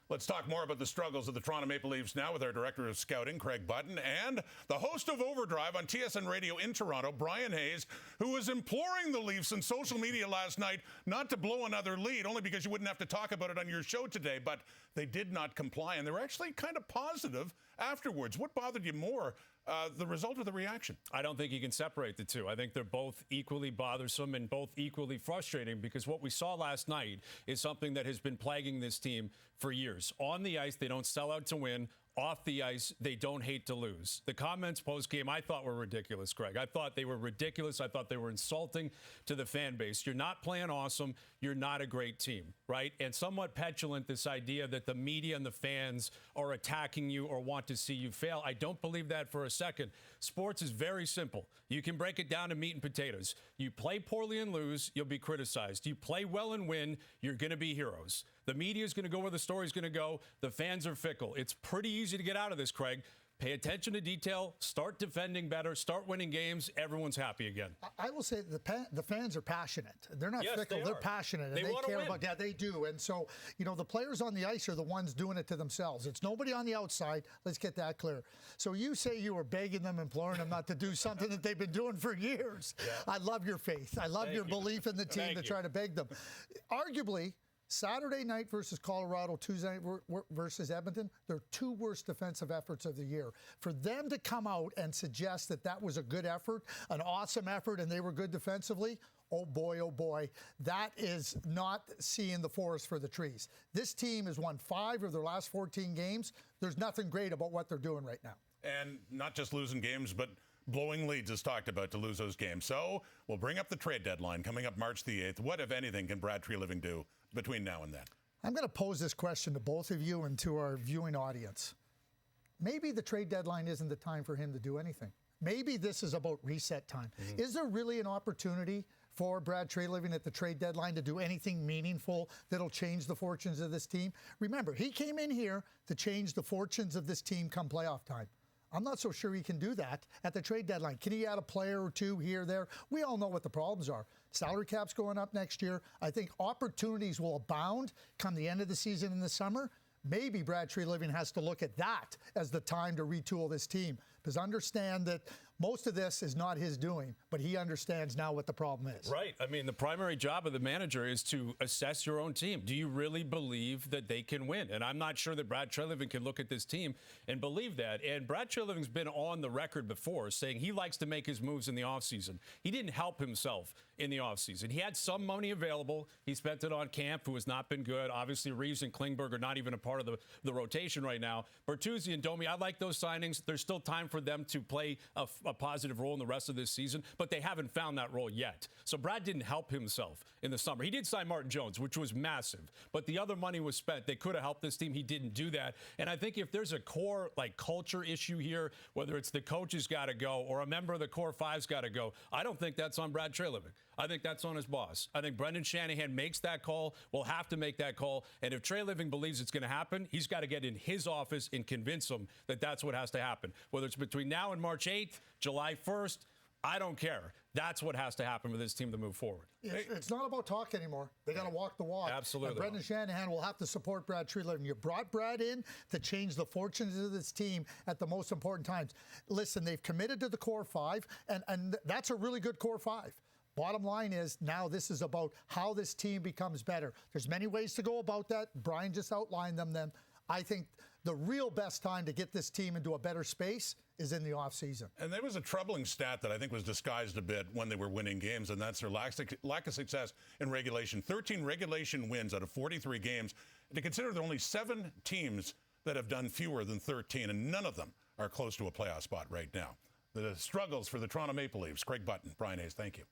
Let's talk more about the struggles of the Toronto Maple Leafs now with our Director of Scouting, Craig Button, and the host of Overdrive on TSN Radio in Toronto, Bryan Hayes, who was imploring the Leafs on social media last night not to blow another lead, only because you wouldn't have to talk about it on your show today. But they did not comply, and they were actually kind of positive afterwards. What bothered you more, the result or the reaction? I don't think you can separate the two. I think they're both equally bothersome and both equally frustrating, because what we saw last night is something that has been plaguing this team for years. On the ice, they don't sell out to win. Off the ice, they don't hate to lose. The comments post-game I thought were ridiculous, Craig. I thought they were ridiculous. I thought they were insulting to the fan base. You're not playing awesome. You're not a great team, right? And somewhat petulant, this idea that the media and the fans are attacking you or want to see you fail. I don't believe that for a second. Sports is very simple. You can break it down to meat and potatoes. You play poorly and lose, you'll be criticized. You play well and win, you're going to be heroes. The media is going to go where the story's going to go. The fans are fickle. It's pretty easy to get out of this, Craig. Pay attention to detail, start defending better, start winning games. Everyone's happy again. I will say the fans are passionate. They're not fickle. They're passionate. And they care win. about that. They do. And so, the players on the ice are the ones doing it to themselves. It's nobody on the outside. Let's get that clear. So you say you were begging them, imploring them not to do something that they've been doing for years. Yeah. I love your faith. I love your belief in the team to try to beg them. Arguably, Saturday night versus Colorado, Tuesday night versus Edmonton, they're two worst defensive efforts of the year. For them to come out and suggest that that was a good effort, an awesome effort, and they were good defensively, oh boy, that is not seeing the forest for the trees. This team has won 5 of their last 14 games. There's nothing great about what they're doing right now. And not just losing games, but blowing leads is talked about to lose those games. So we'll bring up the trade deadline coming up March the 8th. What, if anything, can Brad Treliving do between now and then? I'm going to pose this question to both of you and to our viewing audience. Maybe the trade deadline isn't the time for him to do anything. Maybe this is about reset time. Mm-hmm. Is there really an opportunity for Brad Treliving at the trade deadline to do anything meaningful that'll change the fortunes of this team? Remember, he came in here to change the fortunes of this team come playoff time. I'm not so sure he can do that at the trade deadline. Can he add a player or two here or there? We all know what the problems are. Salary cap's going up next year. I think opportunities will abound come the end of the season in the summer. Maybe Brad Treliving has to look at that as the time to retool this team. Because understand that most of this is not his doing, but he understands now what the problem is. Right. I mean, the primary job of the manager is to assess your own team. Do you really believe that they can win? And I'm not sure that Brad Treliving can look at this team and believe that. And Brad Treliving's been on the record before saying he likes to make his moves in the offseason. He didn't help himself in the offseason. He had some money available. He spent it on Camp, who has not been good. Obviously, Reeves and Klingberg are not even a part of the rotation right now. Bertuzzi and Domi, I like those signings. There's still time for them to play a positive role in the rest of this season, but they haven't found that role yet. So Brad didn't help himself in the summer. He did sign Martin Jones, which was massive, but the other money was spent. They could have helped this team. He didn't do that. And I think if there's a core culture issue here, whether it's the coach's got to go or a member of the core five's got to go, I don't think that's on Brad Treliving. I think that's on his boss. I think Brendan Shanahan makes that call, will have to make that call. And if Treliving believes it's going to happen, he's got to get in his office and convince him that that's what has to happen. Whether it's between now and March 8th, July 1st, I don't care. That's what has to happen for this team to move forward. It's not about talk anymore. They got to walk the walk. Absolutely. And Brendan Shanahan will have to support Brad Treliving. You brought Brad in to change the fortunes of this team at the most important times. Listen, they've committed to the core 5, and that's a really good core 5. Bottom line is now this is about how this team becomes better. There's many ways to go about that. Brian just outlined them then. I think the real best time to get this team into a better space is in the offseason. And there was a troubling stat that I think was disguised a bit when they were winning games, and that's their lack of success in regulation. 13 regulation wins out of 43 games. And to consider there are only 7 teams that have done fewer than 13, and none of them are close to a playoff spot right now. The struggles for the Toronto Maple Leafs. Craig Button, Bryan Hayes, thank you.